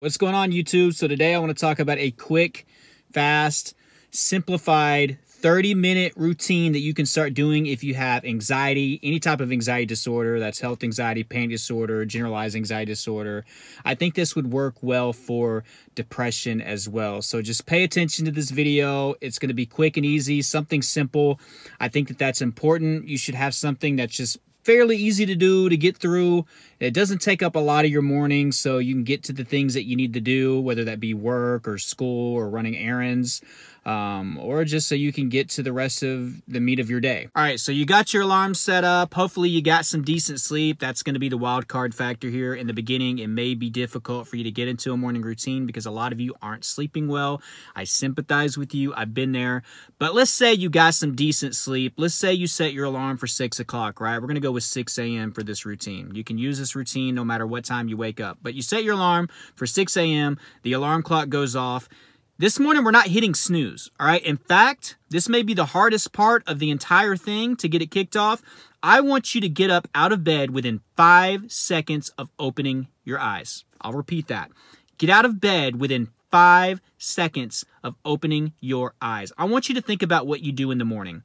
What's going on, YouTube? So today I want to talk about a quick, fast, simplified 30-minute routine that you can start doing if you have anxiety, any type of anxiety disorder. That's health anxiety, panic disorder, generalized anxiety disorder. I think this would work well for depression as well. So just pay attention to this video. It's going to be quick and easy, something simple. I think that that's important. You should have something that's just fairly easy to do, to get through. It doesn't take up a lot of your morning, so you can get to the things that you need to do, whether that be work or school or running errands, or just so you can get to the rest of the meat of your day. All right, so you got your alarm set up. Hopefully you got some decent sleep. That's going to be the wild card factor here. In the beginning, it may be difficult for you to get into a morning routine because a lot of you aren't sleeping well. I sympathize with you. I've been there. But let's say you got some decent sleep. Let's say you set your alarm for 6 o'clock, right? We're going to go with 6 a.m. for this routine. You can use this routine no matter what time you wake up. But you set your alarm for 6 a.m. The alarm clock goes off. This morning, we're not hitting snooze, all right? In fact, this may be the hardest part of the entire thing to get it kicked off. I want you to get up out of bed within 5 seconds of opening your eyes. I'll repeat that. Get out of bed within 5 seconds of opening your eyes. I want you to think about what you do in the morning.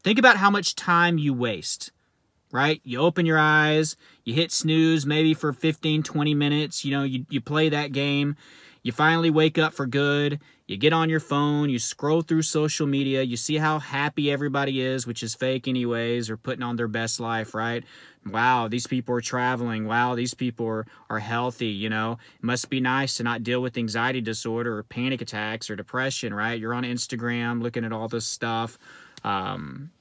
Think about how much time you waste, right? You open your eyes, you hit snooze maybe for 15, 20 minutes. You know, you play that game. You finally wake up for good. You get on your phone. You scroll through social media. You see how happy everybody is, which is fake anyways, or putting on their best life, right? Wow, these people are traveling. Wow, these people are healthy, you know. It must be nice to not deal with anxiety disorder or panic attacks or depression, right? You're on Instagram looking at all this stuff.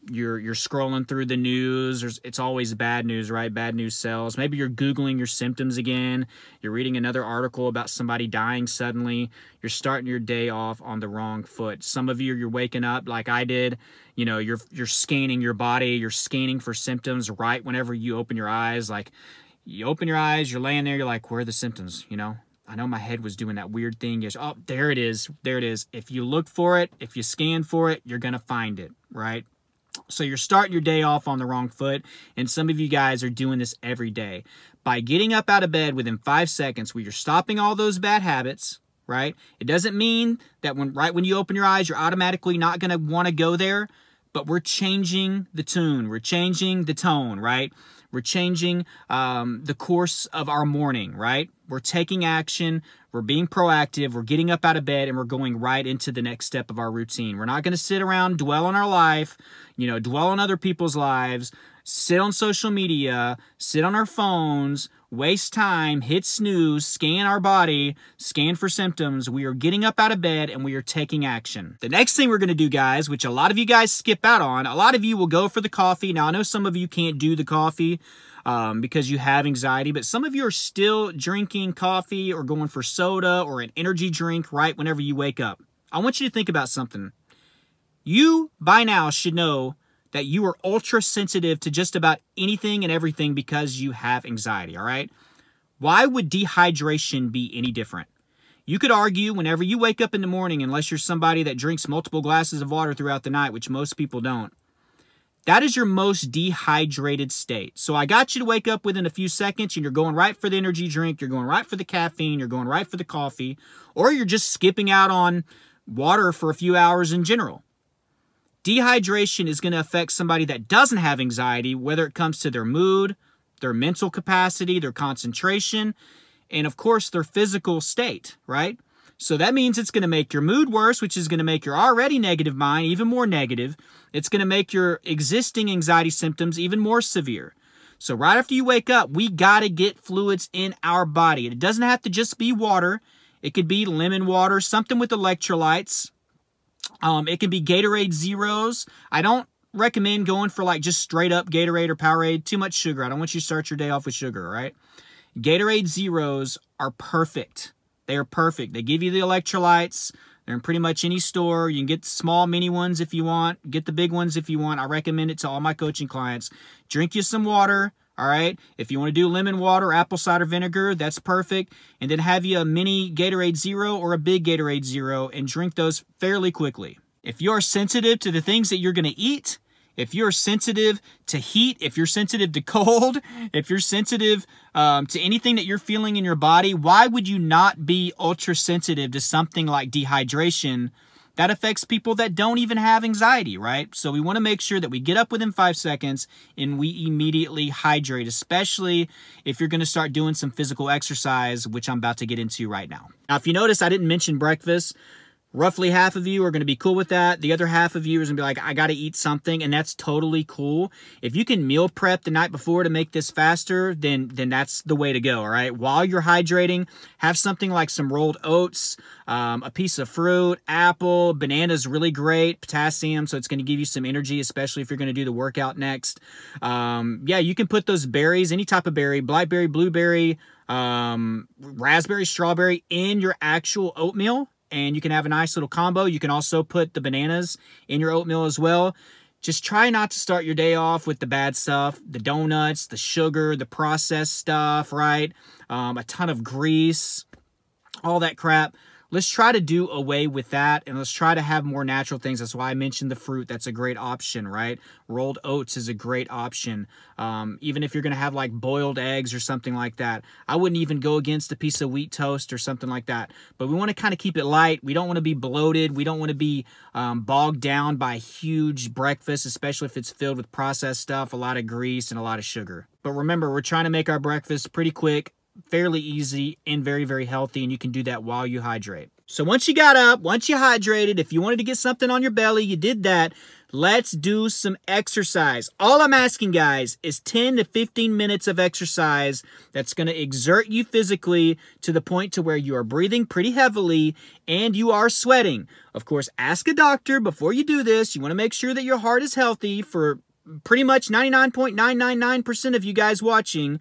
You're scrolling through the news. It's always bad news, right? Bad news sells. Maybe you're Googling your symptoms again. You're reading another article about somebody dying suddenly. You're starting your day off on the wrong foot. Some of you're waking up like I did. You know, you're scanning your body. You're scanning for symptoms right whenever you open your eyes. Like, you open your eyes, you're laying there, you're like, where are the symptoms, you know? I know my head was doing that weird thing. Oh, there it is. There it is. If you look for it, if you scan for it, you're going to find it, right? So you're starting your day off on the wrong foot, and some of you guys are doing this every day. By getting up out of bed within 5 seconds where you're stopping all those bad habits, right? It doesn't mean that right when you open your eyes, you're automatically not going to want to go there, but we're changing the tune. We're changing the tone, right? We're changing the course of our morning, right? We're taking action. We're being proactive. We're getting up out of bed, and we're going right into the next step of our routine. We're not going to sit around, dwell on our life, you know, dwell on other people's lives, sit on social media, sit on our phones, waste time, hit snooze, scan our body, scan for symptoms. We are getting up out of bed, and we are taking action. The next thing we're going to do, guys, which a lot of you guys skip out on, a lot of you will go for the coffee. Now, I know some of you can't do the coffee because you have anxiety, but some of you are still drinking coffee or going for soda or an energy drink right whenever you wake up. I want you to think about something. You, by now, should know that you are ultra sensitive to just about anything and everything because you have anxiety, all right? Why would dehydration be any different? You could argue whenever you wake up in the morning, unless you're somebody that drinks multiple glasses of water throughout the night, which most people don't, that is your most dehydrated state. So I got you to wake up within a few seconds, and you're going right for the energy drink, you're going right for the caffeine, you're going right for the coffee, or you're just skipping out on water for a few hours in general. Dehydration is going to affect somebody that doesn't have anxiety, whether it comes to their mood, their mental capacity, their concentration, and of course, their physical state, right? So that means it's going to make your mood worse, which is going to make your already negative mind even more negative. It's going to make your existing anxiety symptoms even more severe. So right after you wake up, we got to get fluids in our body. It doesn't have to just be water. It could be lemon water, something with electrolytes. It can be Gatorade Zeros. I don't recommend going for like just straight up Gatorade or Powerade. Too much sugar. I don't want you to start your day off with sugar, right? Gatorade Zeros are perfect. They are perfect. They give you the electrolytes. They're in pretty much any store. You can get the small mini ones if you want. Get the big ones if you want. I recommend it to all my coaching clients. Drink you some water, all right? If you want to do lemon water, apple cider vinegar, that's perfect. And then have you a mini Gatorade Zero or a big Gatorade Zero and drink those fairly quickly. If you are sensitive to the things that you're going to eat If you're sensitive to heat, if you're sensitive to cold, if you're sensitive to anything that you're feeling in your body, why would you not be ultra sensitive to something like dehydration that affects people that don't even have anxiety, right? So we want to make sure that we get up within 5 seconds and we immediately hydrate, especially if you're going to start doing some physical exercise, which I'm about to get into right now. Now, if you notice, I didn't mention breakfast. Roughly half of you are going to be cool with that. The other half of you is going to be like, I got to eat something, and that's totally cool. If you can meal prep the night before to make this faster, then that's the way to go, all right? While you're hydrating, have something like some rolled oats, a piece of fruit, apple, banana's really great, potassium, so it's going to give you some energy, especially if you're going to do the workout next. Yeah, you can put those berries, any type of berry, blackberry, blueberry, raspberry, strawberry, in your actual oatmeal. And you can have a nice little combo. You can also put the bananas in your oatmeal as well. Just try not to start your day off with the bad stuff, the donuts, the sugar, the processed stuff, right? A ton of grease, all that crap. Let's try to do away with that, and let's try to have more natural things. That's why I mentioned the fruit. That's a great option, right? Rolled oats is a great option. Even if you're going to have like boiled eggs or something like that, I wouldn't even go against a piece of wheat toast or something like that. But we want to kind of keep it light. We don't want to be bloated. We don't want to be bogged down by huge breakfast, especially if it's filled with processed stuff, a lot of grease, and a lot of sugar. But remember, we're trying to make our breakfast pretty quick, fairly easy, and very, very healthy, and you can do that while you hydrate. So once you got up, once you hydrated, if you wanted to get something on your belly, you did that. Let's do some exercise. All I'm asking, guys, is 10 to 15 minutes of exercise that's going to exert you physically to the point to where you are breathing pretty heavily and you are sweating. Of course, ask a doctor before you do this. You want to make sure that your heart is healthy. For pretty much 99.999% of you guys watching,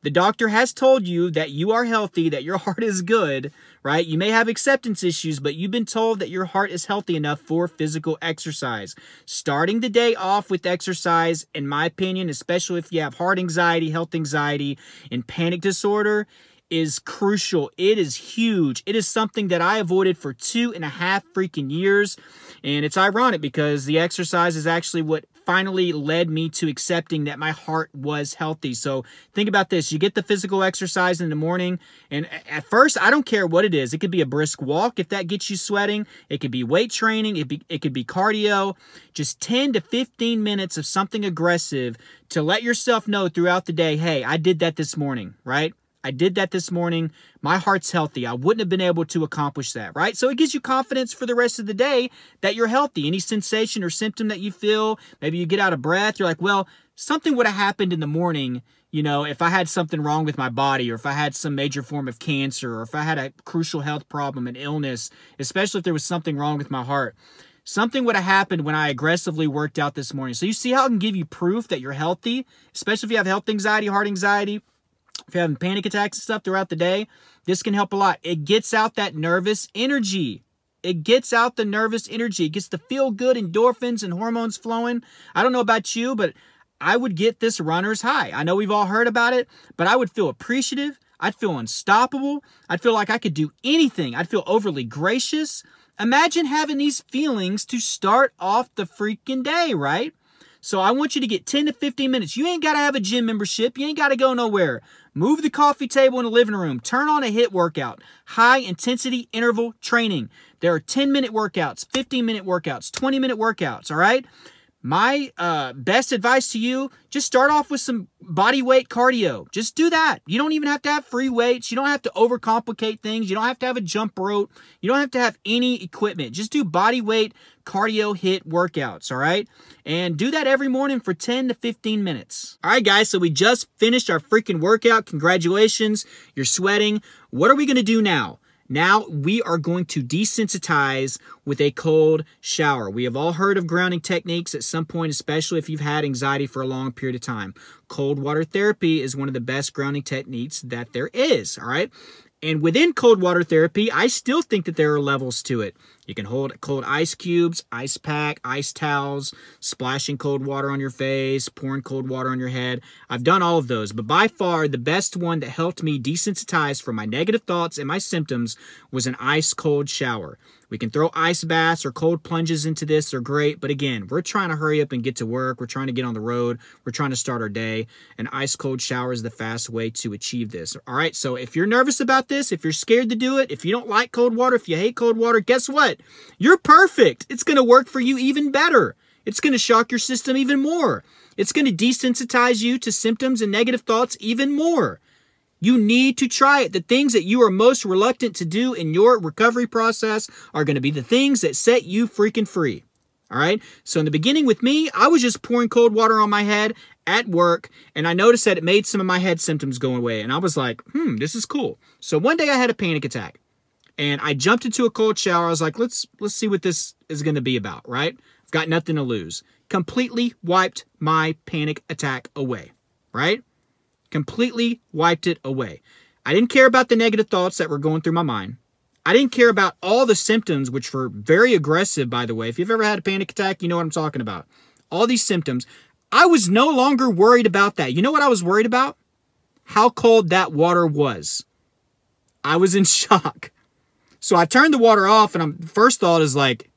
the doctor has told you that you are healthy, that your heart is good, right? You may have acceptance issues, but you've been told that your heart is healthy enough for physical exercise. Starting the day off with exercise, in my opinion, especially if you have heart anxiety, health anxiety, and panic disorder, is crucial. It is huge. It is something that I avoided for 2.5 freaking years. And it's ironic because the exercise is actually what finally led me to accepting that my heart was healthy. So think about this. You get the physical exercise in the morning, and at first, I don't care what it is. It could be a brisk walk if that gets you sweating. It could be weight training. It could be cardio. Just 10 to 15 minutes of something aggressive to let yourself know throughout the day, hey, I did that this morning, right? I did that this morning. My heart's healthy. I wouldn't have been able to accomplish that, right? So it gives you confidence for the rest of the day that you're healthy. Any sensation or symptom that you feel, maybe you get out of breath, you're like, well, something would have happened in the morning, you know, if I had something wrong with my body, or if I had some major form of cancer, or if I had a crucial health problem, an illness, especially if there was something wrong with my heart. Something would have happened when I aggressively worked out this morning. So you see how it can give you proof that you're healthy, especially if you have health anxiety, heart anxiety. If you're having panic attacks and stuff throughout the day, this can help a lot. It gets out that nervous energy. It gets out the nervous energy. It gets the feel-good endorphins and hormones flowing. I don't know about you, but I would get this runner's high. I know we've all heard about it, but I would feel appreciative. I'd feel unstoppable. I'd feel like I could do anything. I'd feel overly gracious. Imagine having these feelings to start off the freaking day, right? So I want you to get 10 to 15 minutes. You ain't got to have a gym membership. You ain't got to go nowhere. Move the coffee table in the living room. Turn on a HIIT workout. High intensity interval training. There are 10-minute workouts, 15-minute workouts, 20-minute workouts, all right? My best advice to you, just start off with some body weight cardio. Just do that. You don't even have to have free weights. You don't have to overcomplicate things. You don't have to have a jump rope. You don't have to have any equipment. Just do body weight cardio HIIT workouts, all right? And do that every morning for 10 to 15 minutes. All right, guys, so we just finished our freaking workout. Congratulations. You're sweating. What are we going to do now? Now we are going to desensitize with a cold shower. We have all heard of grounding techniques at some point, especially if you've had anxiety for a long period of time. Cold water therapy is one of the best grounding techniques that there is, all right? And within cold water therapy, I still think that there are levels to it. You can hold cold ice cubes, ice pack, ice towels, splashing cold water on your face, pouring cold water on your head. I've done all of those, but by far the best one that helped me desensitize from my negative thoughts and my symptoms was an ice cold shower. We can throw ice baths or cold plunges into this. They're great. But again, we're trying to hurry up and get to work. We're trying to get on the road. We're trying to start our day. An ice cold shower is the fast way to achieve this. All right. So if you're nervous about this, if you're scared to do it, if you don't like cold water, if you hate cold water, guess what? You're perfect. It's going to work for you even better. It's going to shock your system even more. It's going to desensitize you to symptoms and negative thoughts even more. You need to try it. The things that you are most reluctant to do in your recovery process are going to be the things that set you freaking free. All right. So in the beginning with me, I was just pouring cold water on my head at work, and I noticed that it made some of my head symptoms go away. And I was like, this is cool. So one day I had a panic attack, and I jumped into a cold shower. I was like, let's see what this is going to be about, right? I've got nothing to lose. Completely wiped my panic attack away, right? Completely wiped it away. I didn't care about the negative thoughts that were going through my mind. I didn't care about all the symptoms, which were very aggressive, by the way. If you've ever had a panic attack, you know what I'm talking about. All these symptoms. I was no longer worried about that. You know what I was worried about? How cold that water was. I was in shock. So I turned the water off, and first thought is like,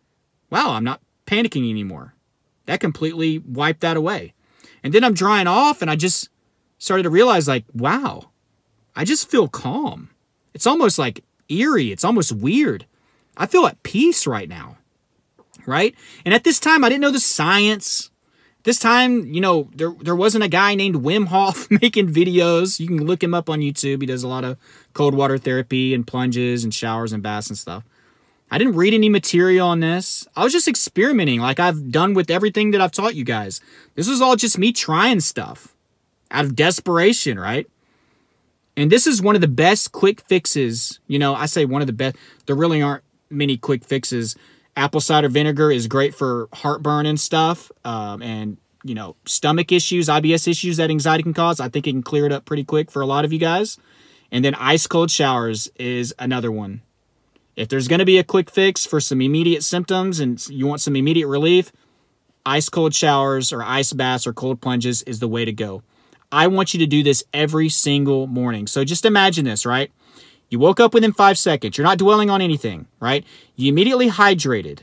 wow, I'm not panicking anymore. That completely wiped that away. And then I'm drying off, and I just started to realize, like, wow, I just feel calm. It's almost like eerie. It's almost weird. I feel at peace right now, right? And at this time, I didn't know the science. This time, you know, there wasn't a guy named Wim Hof making videos. You can look him up on YouTube. He does a lot of cold water therapy and plunges and showers and baths and stuff. I didn't read any material on this. I was just experimenting like I've done with everything that I've taught you guys. This was all just me trying stuff out of desperation, right? And this is one of the best quick fixes. You know, I say one of the best. There really aren't many quick fixes. Apple cider vinegar is great for heartburn and stuff. And, you know, stomach issues, IBS issues that anxiety can cause. I think it can clear it up pretty quick for a lot of you guys. And then ice cold showers is another one. If there's going to be a quick fix for some immediate symptoms and you want some immediate relief, ice cold showers or ice baths or cold plunges is the way to go. I want you to do this every single morning. So just imagine this, right? You woke up within 5 seconds. You're not dwelling on anything, right? You immediately hydrated.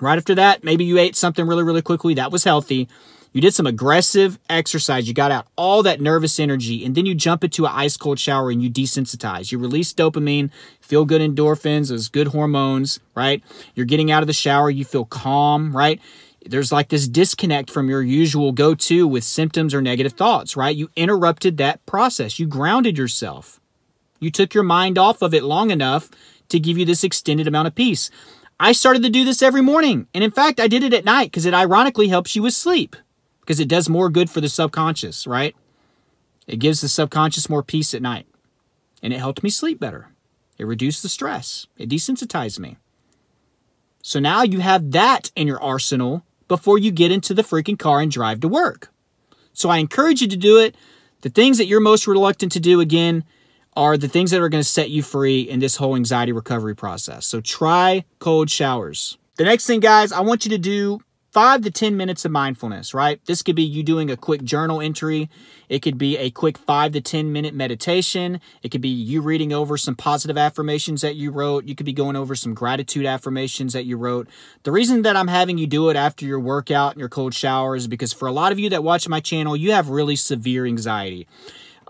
Right after that, maybe you ate something really, really quickly. That was healthy. You did some aggressive exercise. You got out all that nervous energy, and then you jump into an ice cold shower and you desensitize. You release dopamine, feel good endorphins, those good hormones, right? You're getting out of the shower. You feel calm, right? There's like this disconnect from your usual go-to with symptoms or negative thoughts, right? You interrupted that process. You grounded yourself. You took your mind off of it long enough to give you this extended amount of peace. I started to do this every morning. And in fact, I did it at night because it ironically helps you with sleep because it does more good for the subconscious, right? It gives the subconscious more peace at night. And it helped me sleep better. It reduced the stress. It desensitized me. So now you have that in your arsenal before you get into the freaking car and drive to work. So I encourage you to do it. The things that you're most reluctant to do, again, are the things that are going to set you free in this whole anxiety recovery process. So try cold showers. The next thing, guys, I want you to do 5 to 10 minutes of mindfulness, right? This could be you doing a quick journal entry. It could be a quick 5 to 10 minute meditation. It could be you reading over some positive affirmations that you wrote. You could be going over some gratitude affirmations that you wrote. The reason that I'm having you do it after your workout and your cold shower is because for a lot of you that watch my channel, you have really severe anxiety.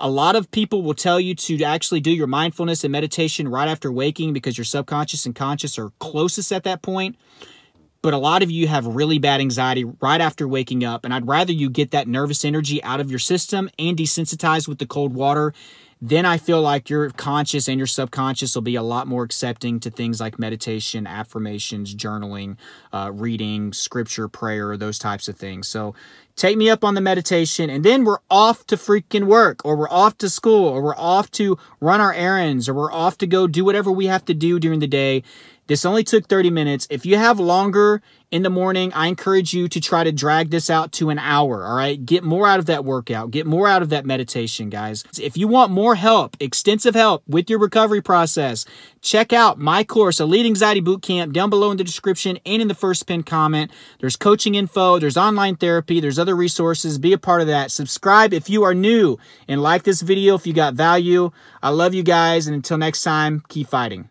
A lot of people will tell you to actually do your mindfulness and meditation right after waking because your subconscious and conscious are closest at that point. But a lot of you have really bad anxiety right after waking up, and I'd rather you get that nervous energy out of your system and desensitize with the cold water. Then I feel like your conscious and your subconscious will be a lot more accepting to things like meditation, affirmations, journaling, reading, scripture, prayer, those types of things. So take me up on the meditation, and then we're off to freaking work, or we're off to school, or we're off to run our errands, or we're off to go do whatever we have to do during the day. This only took 30 minutes. If you have longer in the morning, I encourage you to try to drag this out to an hour, all right? Get more out of that workout. Get more out of that meditation, guys. If you want more help, extensive help with your recovery process, check out my course, Elite Anxiety Bootcamp, down below in the description and in the first pinned comment. There's coaching info, there's online therapy, there's other resources. Be a part of that. Subscribe if you are new, and like this video if you got value. I love you guys, and until next time, keep fighting.